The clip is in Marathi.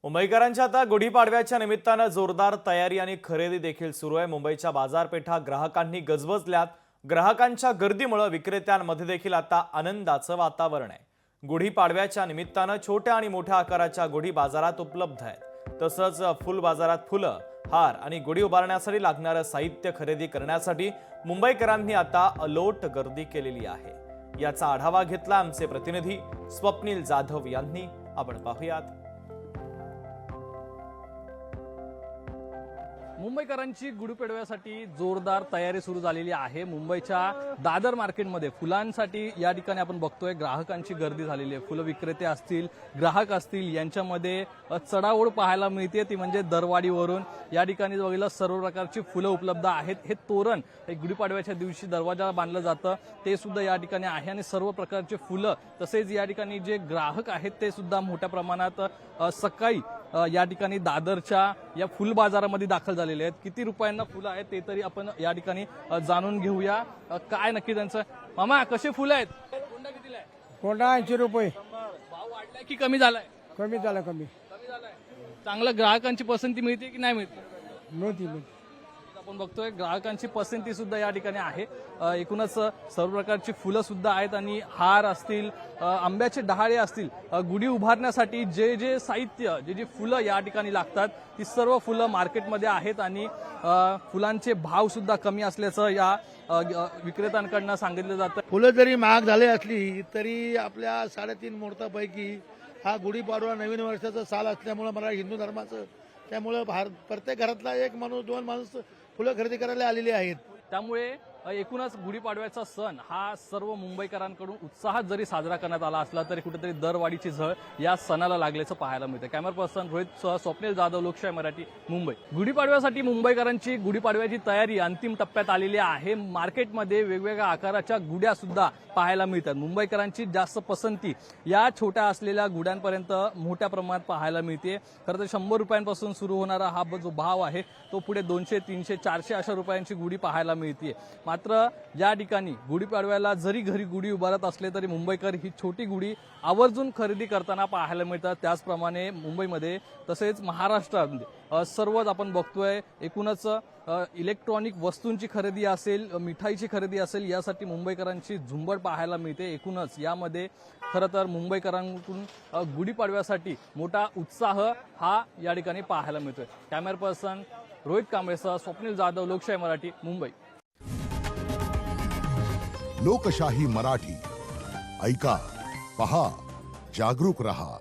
मुंबईकरांच्या आता गुढीपाडव्याच्या निमित्तानं जोरदार तयारी आणि खरेदी देखील सुरू आहे। मुंबईच्या बाजारपेठा ग्राहकांनी गजबजल्यात। ग्राहकांच्या गर्दीमुळे विक्रेत्यांमध्ये देखील आता आनंदाचं वातावरण आहे। गुढीपाडव्याच्या निमित्तानं छोट्या आणि मोठ्या आकाराच्या गुढी बाजारात उपलब्ध आहेत। तसंच फुल बाजारात फुलं, हार आणि गुढी उभारण्यासाठी लागणारं साहित्य खरेदी करण्यासाठी मुंबईकरांनी आता अलोट गर्दी केलेली आहे। याचा आढावा घेतला आमचे प्रतिनिधी स्वप्नील जाधव यांनी। आपण पाहूयात। मुंबईकरांची गुढीपाडव्यासाठी जोरदार तयारी सुरू झालेली आहे। मुंबईच्या दादर मार्केटमध्ये फुलांसाठी या ठिकाणी आपण बघतोय ग्राहकांची गर्दी झालेली आहे। फुलं विक्रेते असतील, ग्राहक असतील, यांच्यामध्ये चढाओढ पाहायला मिळते, ती म्हणजे दरवाढीवरून। या ठिकाणी बघितलं सर्व प्रकारची फुलं उपलब्ध आहेत। हे तोरण गुढीपाडव्याच्या दिवशी दरवाजाला बांधलं जातं ते सुद्धा या ठिकाणी आहे आणि सर्व प्रकारचे फुलं तसेच या ठिकाणी जे ग्राहक आहेत ते सुद्धा मोठ्या प्रमाणात सकाळी या ठिकाणी दादरच्या या फुल बाजारामध्ये दाखल झालेले आहेत। किती रुपयांना फुलं आहेत ते तरी आपण या ठिकाणी जाणून घेऊया। काय नक्की त्यांचं। मामा, कसे फुलं आहेत? कोंडा कितीला आहे? कोंडा 80 रुपये। भाव वाढलाय की कमी झालाय? कमी झाला कमी झालाय। चांगलं ग्राहकांची पसंती मिळते की नाही मिळते? नव्हती आपण बघतोय ग्राहकांची पसंती सुद्धा या ठिकाणी आहे। एकूणच सर्व प्रकारची फुलं सुद्धा आहेत आणि हार असतील, आंब्याचे डहाळे असतील, गुढी उभारण्यासाठी जे जे साहित्य, जे फुलं या ठिकाणी लागतात ती सर्व फुलं मार्केटमध्ये आहेत आणि फुलांचे भाव सुद्धा कमी असल्याचं या विक्रेत्यांकडून सांगितलं जातं। फुलं जरी महाग झाले असली तरी आपल्या 3.5 मुहूर्तापैकी हा गुढीपाडवा नवीन वर्षाचा साल असल्यामुळे मला हिंदू धर्माचं, त्यामुळे प्रत्येक घरातला एक माणूस 2 माणूस फुलं खरेदी करायला आलेली आहेत। त्यामुळे एकूणच गुढीपाडव्याचा सण हा सर्व मुंबईकरांकडून उत्साहात जरी साजरा करण्यात आला असला तरी कुठेतरी दरवाढीची झळ या सणाला लागल्याचं पाहायला मिळतं। कॅमेरा पर्सन रोहित सह स्वप्नील जाधव, लोकशाही मराठी, मुंबई। गुढीपाडव्यासाठी मुंबईकरांची गुढीपाडव्याची तयारी अंतिम टप्प्यात आलेली आहे। मार्केटमध्ये वेगवेगळ्या आकाराच्या गुढ्या सुद्धा पाहायला मिळतात। मुंबईकरांची जास्त पसंती या छोट्या असलेल्या गुढ्यांपर्यंत मोठ्या प्रमाणात पाहायला मिळते। खरं तर 100 रुपयांपासून सुरू होणारा हा जो भाव आहे तो पुढे 200, 300, 400 अशा रुपयांची गुढी पाहायला मिळते। मात्र या ठिकाणी गुढीपाडव्याला जरी घरी गुढी उभारत असले तरी मुंबईकर ही छोटी गुढी आवर्जून खरेदी करताना पाहायला मिळतात। त्याचप्रमाणे मुंबईमध्ये तसेच महाराष्ट्रामध्ये सर्वच आपण बघतोय एकूणच इलेक्ट्रॉनिक वस्तूंची खरेदी असेल, मिठाईची खरेदी असेल, यासाठी मुंबईकरांची झुंबड पाहायला मिळते। एकूणच यामध्ये खरं तर मुंबईकरांकडून गुढीपाडव्यासाठी मोठा उत्साह हा या ठिकाणी पाहायला मिळतोय। कॅमेरा पर्सन रोहित कांबळेसह स्वप्नील जाधव, लोकशाही मराठी, मुंबई। लोकशाही मराठी ऐका, पहा, जागरूक रहा।